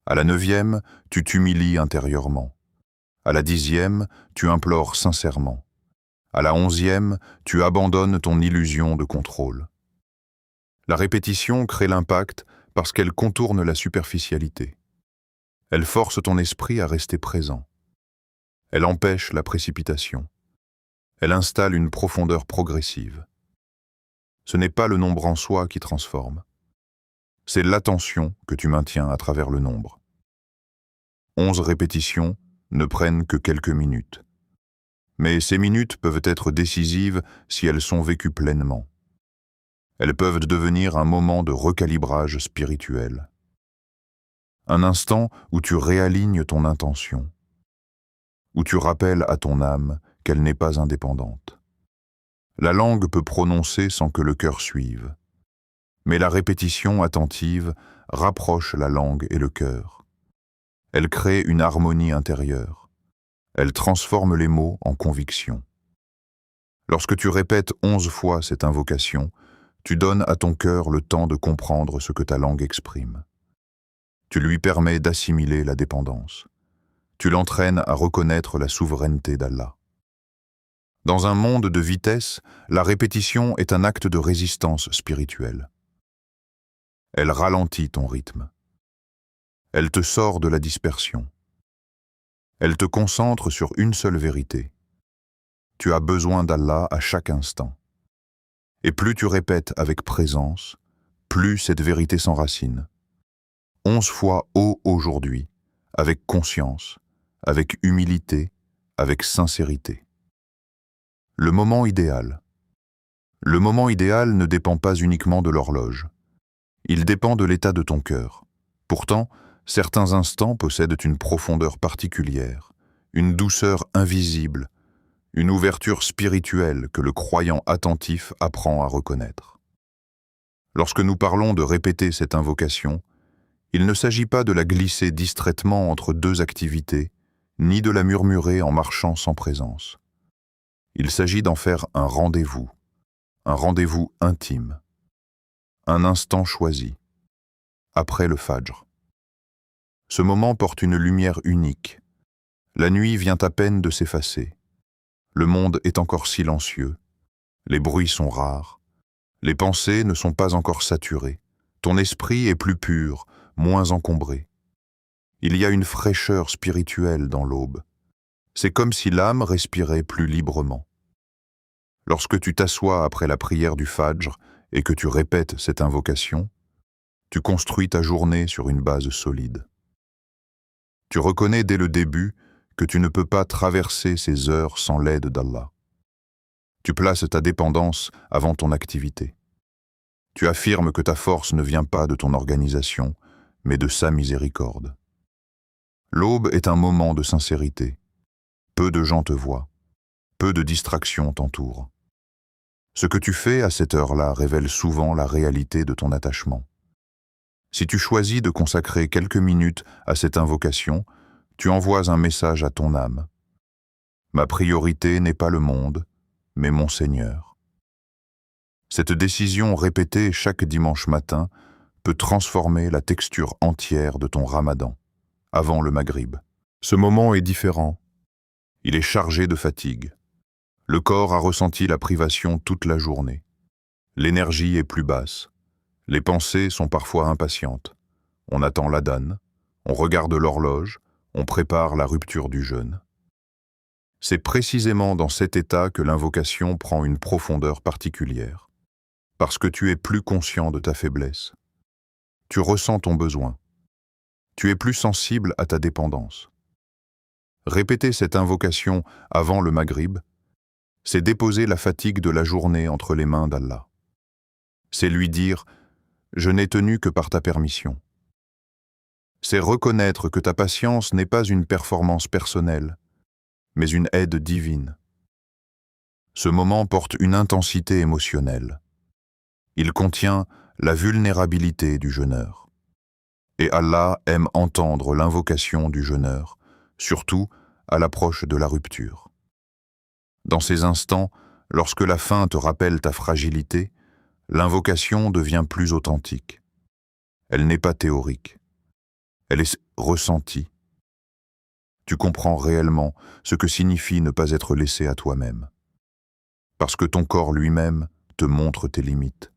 À la neuvième, tu t'humilies intérieurement. À la dixième, tu implores sincèrement. À la onzième, tu abandonnes ton illusion de contrôle. La répétition crée l'impact parce qu'elle contourne la superficialité. Elle force ton esprit à rester présent. Elle empêche la précipitation. Elle installe une profondeur progressive. Ce n'est pas le nombre en soi qui transforme. C'est l'attention que tu maintiens à travers le nombre. 11 répétitions ne prennent que quelques minutes. Mais ces minutes peuvent être décisives si elles sont vécues pleinement. Elles peuvent devenir un moment de recalibrage spirituel. Un instant où tu réalignes ton intention, où tu rappelles à ton âme qu'elle n'est pas indépendante. La langue peut prononcer sans que le cœur suive, mais la répétition attentive rapproche la langue et le cœur. Elle crée une harmonie intérieure. Elle transforme les mots en conviction. Lorsque tu répètes 11 fois cette invocation, tu donnes à ton cœur le temps de comprendre ce que ta langue exprime. Tu lui permets d'assimiler la dépendance. Tu l'entraînes à reconnaître la souveraineté d'Allah. Dans un monde de vitesse, la répétition est un acte de résistance spirituelle. Elle ralentit ton rythme. Elle te sort de la dispersion. Elle te concentre sur une seule vérité. Tu as besoin d'Allah à chaque instant. Et plus tu répètes avec présence, plus cette vérité s'enracine. 11 fois ô aujourd'hui, avec conscience, avec humilité, avec sincérité. Le moment idéal. Le moment idéal ne dépend pas uniquement de l'horloge. Il dépend de l'état de ton cœur. Pourtant, certains instants possèdent une profondeur particulière, une douceur invisible, une ouverture spirituelle que le croyant attentif apprend à reconnaître. Lorsque nous parlons de répéter cette invocation, il ne s'agit pas de la glisser distraitement entre deux activités, ni de la murmurer en marchant sans présence. Il s'agit d'en faire un rendez-vous intime, un instant choisi, après le Fajr. Ce moment porte une lumière unique. La nuit vient à peine de s'effacer. Le monde est encore silencieux. Les bruits sont rares. Les pensées ne sont pas encore saturées. Ton esprit est plus pur, moins encombré. Il y a une fraîcheur spirituelle dans l'aube. C'est comme si l'âme respirait plus librement. Lorsque tu t'assois après la prière du Fajr et que tu répètes cette invocation, tu construis ta journée sur une base solide. Tu reconnais dès le début que tu ne peux pas traverser ces heures sans l'aide d'Allah. Tu places ta dépendance avant ton activité. Tu affirmes que ta force ne vient pas de ton organisation, mais de sa miséricorde. L'aube est un moment de sincérité. Peu de gens te voient. Peu de distractions t'entourent. Ce que tu fais à cette heure-là révèle souvent la réalité de ton attachement. Si tu choisis de consacrer quelques minutes à cette invocation, tu envoies un message à ton âme. Ma priorité n'est pas le monde, mais mon Seigneur. Cette décision répétée chaque dimanche matin peut transformer la texture entière de ton ramadan, avant le maghrib. Ce moment est différent. Il est chargé de fatigue. Le corps a ressenti la privation toute la journée. L'énergie est plus basse. Les pensées sont parfois impatientes. On attend l'adhan, on regarde l'horloge, on prépare la rupture du jeûne. C'est précisément dans cet état que l'invocation prend une profondeur particulière, parce que tu es plus conscient de ta faiblesse. Tu ressens ton besoin. Tu es plus sensible à ta dépendance. Répéter cette invocation avant le maghrib, c'est déposer la fatigue de la journée entre les mains d'Allah. C'est lui dire « Je n'ai tenu que par ta permission ». C'est reconnaître que ta patience n'est pas une performance personnelle, mais une aide divine. Ce moment porte une intensité émotionnelle. Il contient la vulnérabilité du jeûneur. Et Allah aime entendre l'invocation du jeûneur, surtout à l'approche de la rupture. Dans ces instants, lorsque la faim te rappelle ta fragilité, l'invocation devient plus authentique. Elle n'est pas théorique. Elle est ressentie. Tu comprends réellement ce que signifie ne pas être laissé à toi-même. Parce que ton corps lui-même te montre tes limites.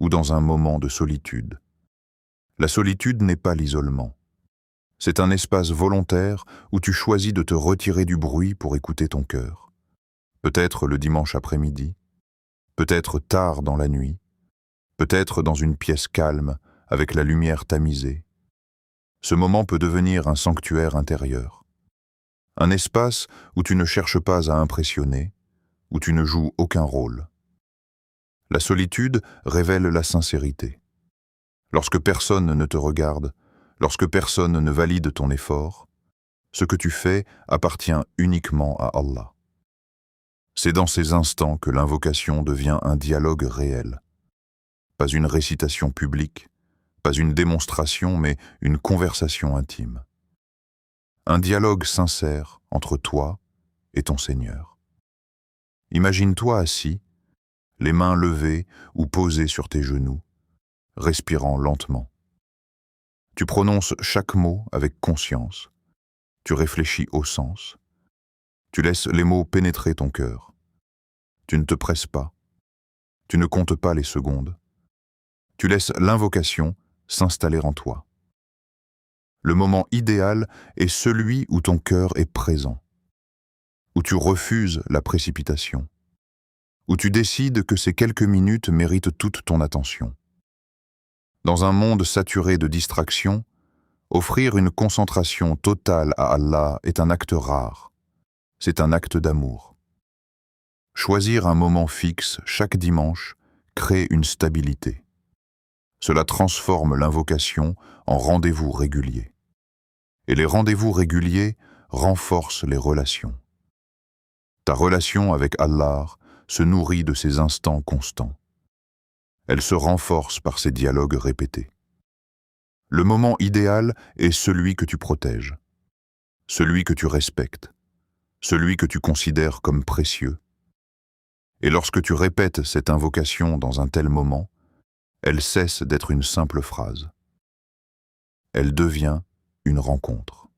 Ou dans un moment de solitude. La solitude n'est pas l'isolement. C'est un espace volontaire où tu choisis de te retirer du bruit pour écouter ton cœur. Peut-être le dimanche après-midi, peut-être tard dans la nuit, peut-être dans une pièce calme avec la lumière tamisée. Ce moment peut devenir un sanctuaire intérieur. Un espace où tu ne cherches pas à impressionner, où tu ne joues aucun rôle. La solitude révèle la sincérité. Lorsque personne ne te regarde, lorsque personne ne valide ton effort, ce que tu fais appartient uniquement à Allah. C'est dans ces instants que l'invocation devient un dialogue réel. Pas une récitation publique, pas une démonstration, mais une conversation intime. Un dialogue sincère entre toi et ton Seigneur. Imagine-toi assis, les mains levées ou posées sur tes genoux, respirant lentement. Tu prononces chaque mot avec conscience. Tu réfléchis au sens. Tu laisses les mots pénétrer ton cœur. Tu ne te presses pas. Tu ne comptes pas les secondes. Tu laisses l'invocation s'installer en toi. Le moment idéal est celui où ton cœur est présent, où tu refuses la précipitation, où tu décides que ces quelques minutes méritent toute ton attention. Dans un monde saturé de distractions, offrir une concentration totale à Allah est un acte rare. C'est un acte d'amour. Choisir un moment fixe chaque dimanche crée une stabilité. Cela transforme l'invocation en rendez-vous régulier. Et les rendez-vous réguliers renforcent les relations. Ta relation avec Allah se nourrit de ces instants constants. Elle se renforce par ces dialogues répétés. Le moment idéal est celui que tu protèges, celui que tu respectes, celui que tu considères comme précieux. Et lorsque tu répètes cette invocation dans un tel moment, elle cesse d'être une simple phrase. Elle devient une rencontre.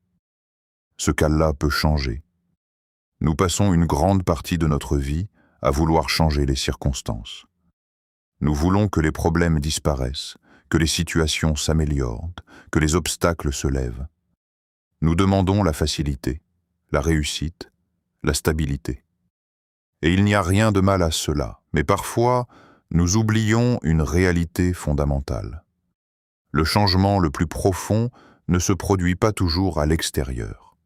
Ce qu'Allah peut changer. Nous passons une grande partie de notre vie à vouloir changer les circonstances. Nous voulons que les problèmes disparaissent, que les situations s'améliorent, que les obstacles se lèvent. Nous demandons la facilité, la réussite, la stabilité. Et il n'y a rien de mal à cela, mais parfois, nous oublions une réalité fondamentale. Le changement le plus profond ne se produit pas toujours à l'extérieur.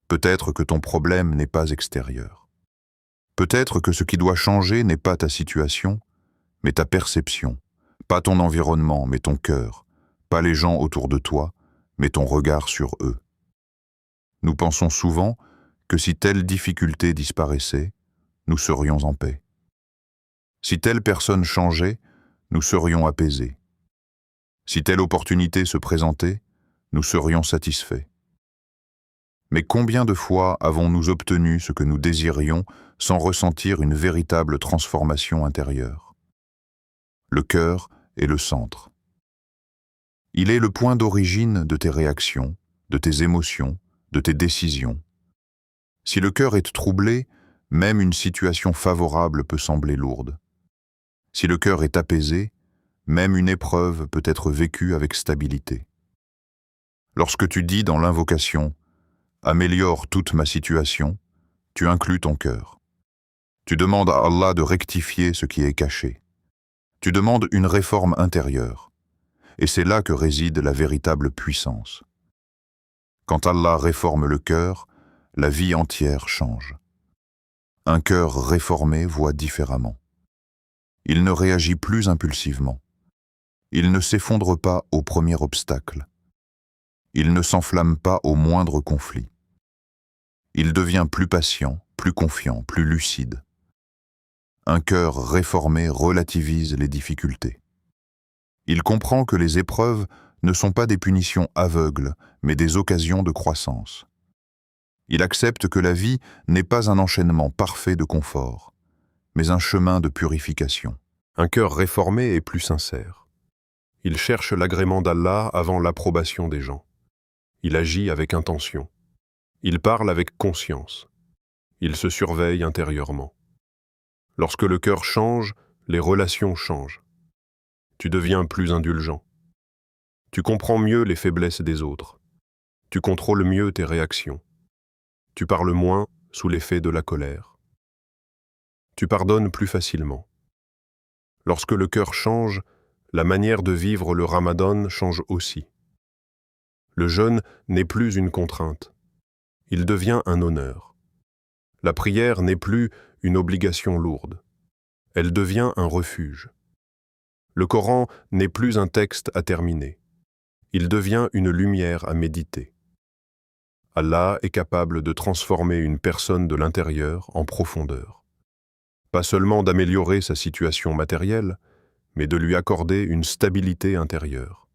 Peut-être que ton problème n'est pas extérieur. Peut-être que ce qui doit changer n'est pas ta situation, mais ta perception, pas ton environnement, mais ton cœur, pas les gens autour de toi, mais ton regard sur eux. Nous pensons souvent que si telle difficulté disparaissait, nous serions en paix. Si telle personne changeait, nous serions apaisés. Si telle opportunité se présentait, nous serions satisfaits. Mais combien de fois avons-nous obtenu ce que nous désirions sans ressentir une véritable transformation intérieure? Le cœur est le centre. Il est le point d'origine de tes réactions, de tes émotions, de tes décisions. Si le cœur est troublé, même une situation favorable peut sembler lourde. Si le cœur est apaisé, même une épreuve peut être vécue avec stabilité. Lorsque tu dis dans l'invocation « Améliore toute ma situation », tu inclus ton cœur. Tu demandes à Allah de rectifier ce qui est caché. Tu demandes une réforme intérieure. Et c'est là que réside la véritable puissance. Quand Allah réforme le cœur, la vie entière change. Un cœur réformé voit différemment. Il ne réagit plus impulsivement. Il ne s'effondre pas au premier obstacle. Il ne s'enflamme pas au moindre conflit. Il devient plus patient, plus confiant, plus lucide. Un cœur réformé relativise les difficultés. Il comprend que les épreuves ne sont pas des punitions aveugles, mais des occasions de croissance. Il accepte que la vie n'est pas un enchaînement parfait de confort, mais un chemin de purification. Un cœur réformé est plus sincère. Il cherche l'agrément d'Allah avant l'approbation des gens. Il agit avec intention. Il parle avec conscience. Il se surveille intérieurement. Lorsque le cœur change, les relations changent. Tu deviens plus indulgent. Tu comprends mieux les faiblesses des autres. Tu contrôles mieux tes réactions. Tu parles moins sous l'effet de la colère. Tu pardonnes plus facilement. Lorsque le cœur change, la manière de vivre le Ramadan change aussi. Le jeûne n'est plus une contrainte. Il devient un honneur. La prière n'est plus une obligation lourde. Elle devient un refuge. Le Coran n'est plus un texte à terminer. Il devient une lumière à méditer. Allah est capable de transformer une personne de l'intérieur en profondeur. Pas seulement d'améliorer sa situation matérielle, mais de lui accorder une stabilité intérieure.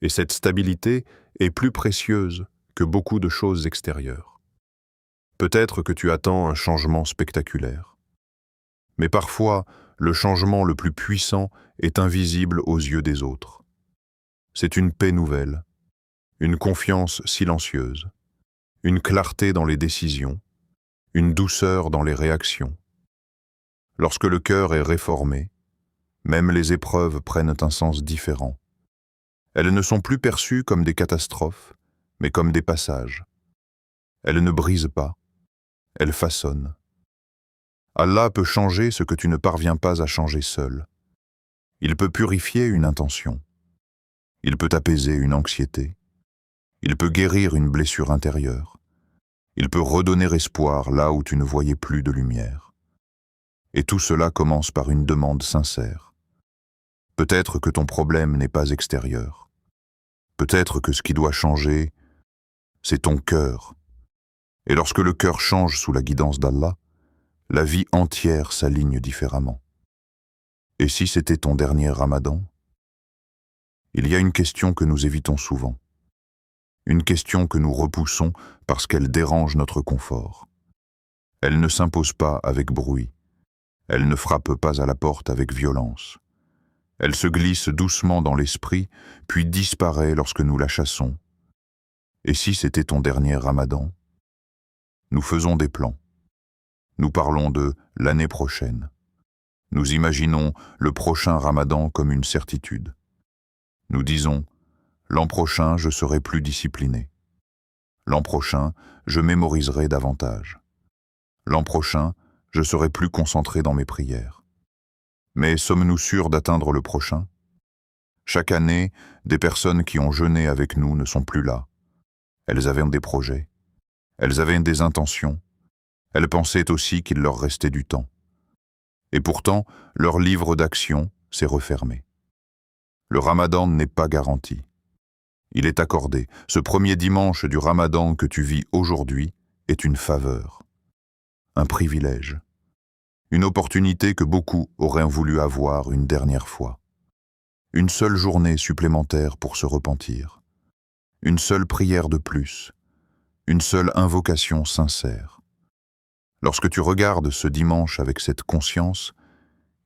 Et cette stabilité est plus précieuse que beaucoup de choses extérieures. Peut-être que tu attends un changement spectaculaire. Mais parfois, le changement le plus puissant est invisible aux yeux des autres. C'est une paix nouvelle, une confiance silencieuse, une clarté dans les décisions, une douceur dans les réactions. Lorsque le cœur est réformé, même les épreuves prennent un sens différent. Elles ne sont plus perçues comme des catastrophes, mais comme des passages. Elles ne brisent pas, elles façonnent. Allah peut changer ce que tu ne parviens pas à changer seul. Il peut purifier une intention. Il peut apaiser une anxiété. Il peut guérir une blessure intérieure. Il peut redonner espoir là où tu ne voyais plus de lumière. Et tout cela commence par une demande sincère. Peut-être que ton problème n'est pas extérieur. Peut-être que ce qui doit changer, c'est ton cœur. Et lorsque le cœur change sous la guidance d'Allah, la vie entière s'aligne différemment. Et si c'était ton dernier Ramadan? Il y a une question que nous évitons souvent. Une question que nous repoussons parce qu'elle dérange notre confort. Elle ne s'impose pas avec bruit. Elle ne frappe pas à la porte avec violence. Elle se glisse doucement dans l'esprit, puis disparaît lorsque nous la chassons, Et si c'était ton dernier Ramadan? Nous faisons des plans. Nous parlons de l'année prochaine. Nous imaginons le prochain Ramadan comme une certitude. Nous disons, l'an prochain, je serai plus discipliné. L'an prochain, je mémoriserai davantage. L'an prochain, je serai plus concentré dans mes prières. Mais sommes-nous sûrs d'atteindre le prochain? Chaque année, des personnes qui ont jeûné avec nous ne sont plus là. Elles avaient des projets. Elles avaient des intentions. Elles pensaient aussi qu'il leur restait du temps. Et pourtant, leur livre d'action s'est refermé. Le Ramadan n'est pas garanti. Il est accordé. Ce premier dimanche du Ramadan que tu vis aujourd'hui est une faveur, un privilège, une opportunité que beaucoup auraient voulu avoir une dernière fois. Une seule journée supplémentaire pour se repentir. Une seule prière de plus. Une seule invocation sincère. Lorsque tu regardes ce dimanche avec cette conscience,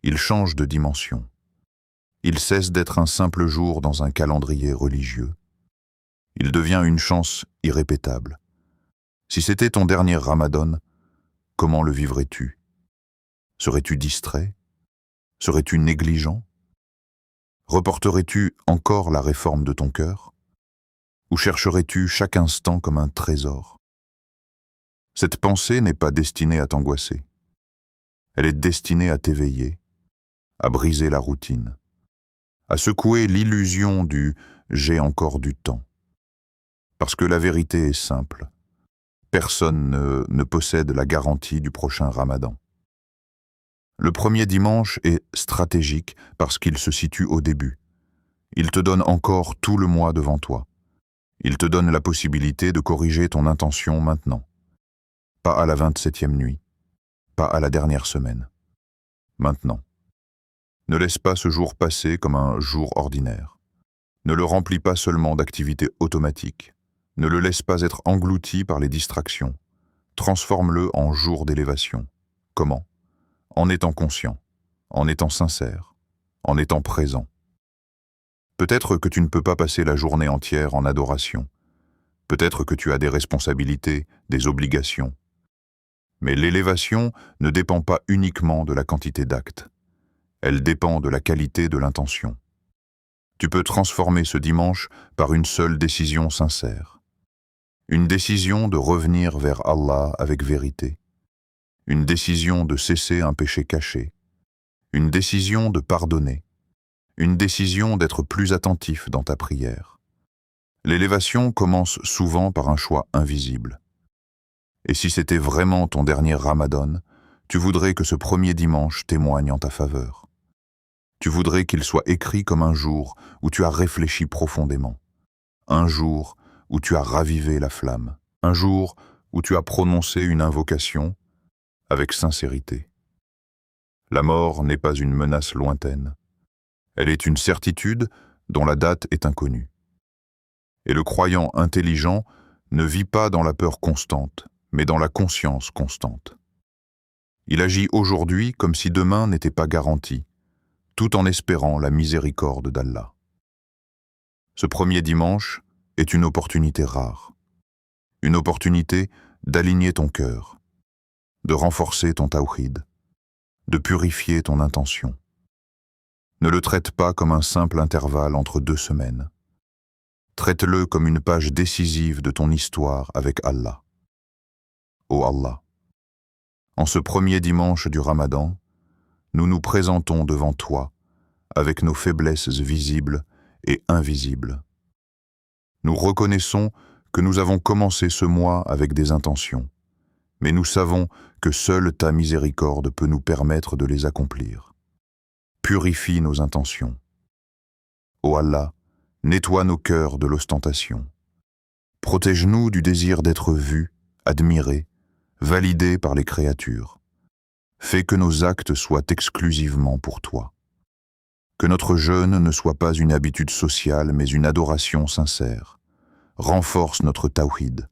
il change de dimension. Il cesse d'être un simple jour dans un calendrier religieux. Il devient une chance irrépétable. Si c'était ton dernier Ramadan, comment le vivrais-tu? Serais-tu distrait? Serais-tu négligent? Reporterais-tu encore la réforme de ton cœur? Ou chercherais-tu chaque instant comme un trésor? Cette pensée n'est pas destinée à t'angoisser. Elle est destinée à t'éveiller, à briser la routine, à secouer l'illusion du « j'ai encore du temps ». Parce que la vérité est simple. Personne ne possède la garantie du prochain Ramadan. Le premier dimanche est stratégique parce qu'il se situe au début. Il te donne encore tout le mois devant toi. Il te donne la possibilité de corriger ton intention maintenant. Pas à la 27e nuit, pas à la dernière semaine. Maintenant. Ne laisse pas ce jour passer comme un jour ordinaire. Ne le remplis pas seulement d'activités automatiques. Ne le laisse pas être englouti par les distractions. Transforme-le en jour d'élévation. Comment? En étant conscient, en étant sincère, en étant présent. Peut-être que tu ne peux pas passer la journée entière en adoration. Peut-être que tu as des responsabilités, des obligations. Mais l'élévation ne dépend pas uniquement de la quantité d'actes. Elle dépend de la qualité de l'intention. Tu peux transformer ce dimanche par une seule décision sincère. Une décision de revenir vers Allah avec vérité. Une décision de cesser un péché caché. Une décision de pardonner. Une décision d'être plus attentif dans ta prière. L'élévation commence souvent par un choix invisible. Et si c'était vraiment ton dernier Ramadan, tu voudrais que ce premier dimanche témoigne en ta faveur. Tu voudrais qu'il soit écrit comme un jour où tu as réfléchi profondément. Un jour où tu as ravivé la flamme. Un jour où tu as prononcé une invocation avec sincérité. La mort n'est pas une menace lointaine. Elle est une certitude dont la date est inconnue. Et le croyant intelligent ne vit pas dans la peur constante, mais dans la conscience constante. Il agit aujourd'hui comme si demain n'était pas garanti, tout en espérant la miséricorde d'Allah. Ce premier dimanche est une opportunité rare. Une opportunité d'aligner ton cœur, de renforcer ton tawhid, de purifier ton intention. Ne le traite pas comme un simple intervalle entre 2 semaines. Traite-le comme une page décisive de ton histoire avec Allah. Ô Allah, en ce premier dimanche du Ramadan, nous nous présentons devant toi avec nos faiblesses visibles et invisibles. Nous reconnaissons que nous avons commencé ce mois avec des intentions, mais nous savons que seule ta miséricorde peut nous permettre de les accomplir. Purifie nos intentions. Ô Allah, nettoie nos cœurs de l'ostentation. Protège-nous du désir d'être vus, admirés, validés par les créatures. Fais que nos actes soient exclusivement pour toi. Que notre jeûne ne soit pas une habitude sociale, mais une adoration sincère. Renforce notre tawhid.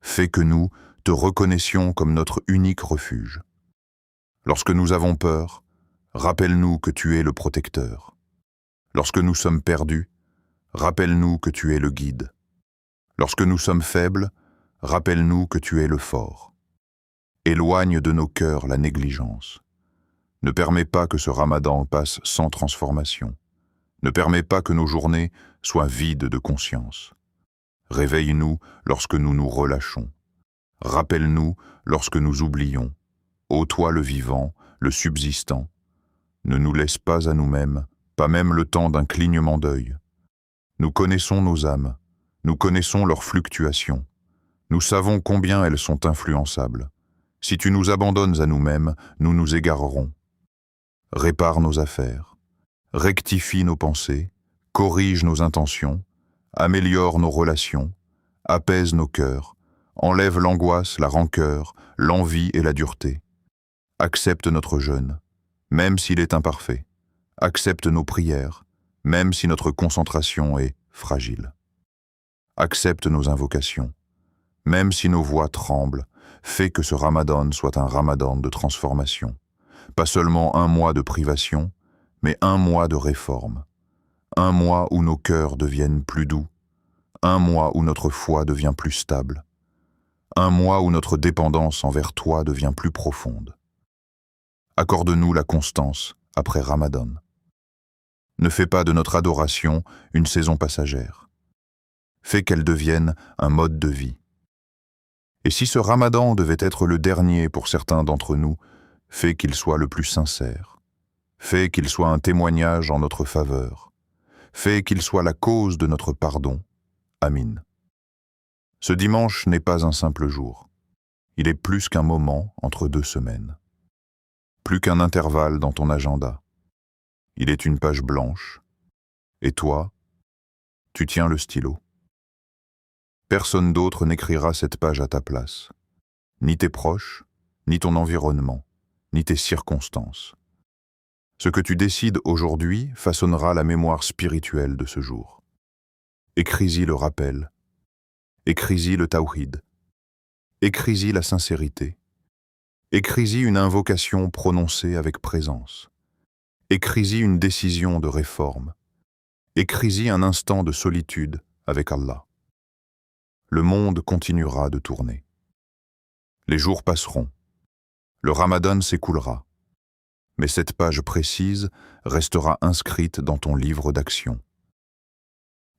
Fais que nous te reconnaissions comme notre unique refuge. Lorsque nous avons peur, rappelle-nous que tu es le protecteur. Lorsque nous sommes perdus, rappelle-nous que tu es le guide. Lorsque nous sommes faibles, rappelle-nous que tu es le fort. Éloigne de nos cœurs la négligence. Ne permets pas que ce Ramadan passe sans transformation. Ne permets pas que nos journées soient vides de conscience. Réveille-nous lorsque nous nous relâchons. Rappelle-nous lorsque nous oublions. Ô toi le vivant, le subsistant, ne nous laisse pas à nous-mêmes, pas même le temps d'un clignement d'œil. Nous connaissons nos âmes, nous connaissons leurs fluctuations. Nous savons combien elles sont influençables. Si tu nous abandonnes à nous-mêmes, nous nous égarerons. Répare nos affaires, rectifie nos pensées, corrige nos intentions, améliore nos relations, apaise nos cœurs, enlève l'angoisse, la rancœur, l'envie et la dureté. Accepte notre jeûne, même s'il est imparfait. Accepte nos prières, même si notre concentration est fragile. Accepte nos invocations, même si nos voix tremblent. Fais que ce Ramadan soit un Ramadan de transformation. Pas seulement un mois de privation, mais un mois de réforme. Un mois où nos cœurs deviennent plus doux. Un mois où notre foi devient plus stable. Un mois où notre dépendance envers toi devient plus profonde. Accorde-nous la constance après Ramadan. Ne fais pas de notre adoration une saison passagère. Fais qu'elle devienne un mode de vie. Et si ce Ramadan devait être le dernier pour certains d'entre nous, fais qu'il soit le plus sincère. Fais qu'il soit un témoignage en notre faveur. Fais qu'il soit la cause de notre pardon. Amin. Ce dimanche n'est pas un simple jour. Il est plus qu'un moment entre 2 semaines. Plus qu'un intervalle dans ton agenda. Il est une page blanche. Et toi, tu tiens le stylo. Personne d'autre n'écrira cette page à ta place. Ni tes proches, ni ton environnement, ni tes circonstances. Ce que tu décides aujourd'hui façonnera la mémoire spirituelle de ce jour. Écris-y le rappel. Écris-y le tawhid. Écris-y la sincérité. Écris-y une invocation prononcée avec présence. Écris-y une décision de réforme. Écris-y un instant de solitude avec Allah. Le monde continuera de tourner. Les jours passeront. Le Ramadan s'écoulera. Mais cette page précise restera inscrite dans ton livre d'action.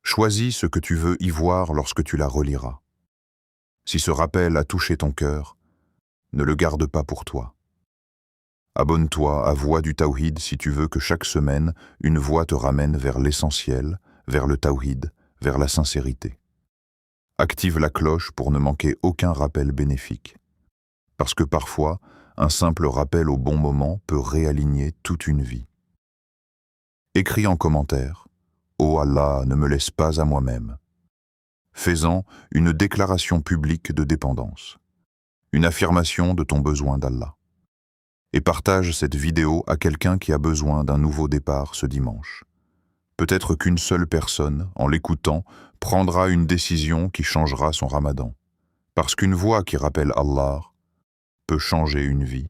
Choisis ce que tu veux y voir lorsque tu la reliras. Si ce rappel a touché ton cœur, ne le garde pas pour toi. Abonne-toi à Voix du Tawhid si tu veux que chaque semaine, une voix te ramène vers l'essentiel, vers le Tawhid, vers la sincérité. Active la cloche pour ne manquer aucun rappel bénéfique. Parce que parfois, un simple rappel au bon moment peut réaligner toute une vie. Écris en commentaire « Oh Allah, ne me laisse pas à moi-même ». Fais-en une déclaration publique de dépendance, une affirmation de ton besoin d'Allah. Et partage cette vidéo à quelqu'un qui a besoin d'un nouveau départ ce dimanche. Peut-être qu'une seule personne, en l'écoutant, prendra une décision qui changera son Ramadan. Parce qu'une voix qui rappelle Allah peut changer une vie.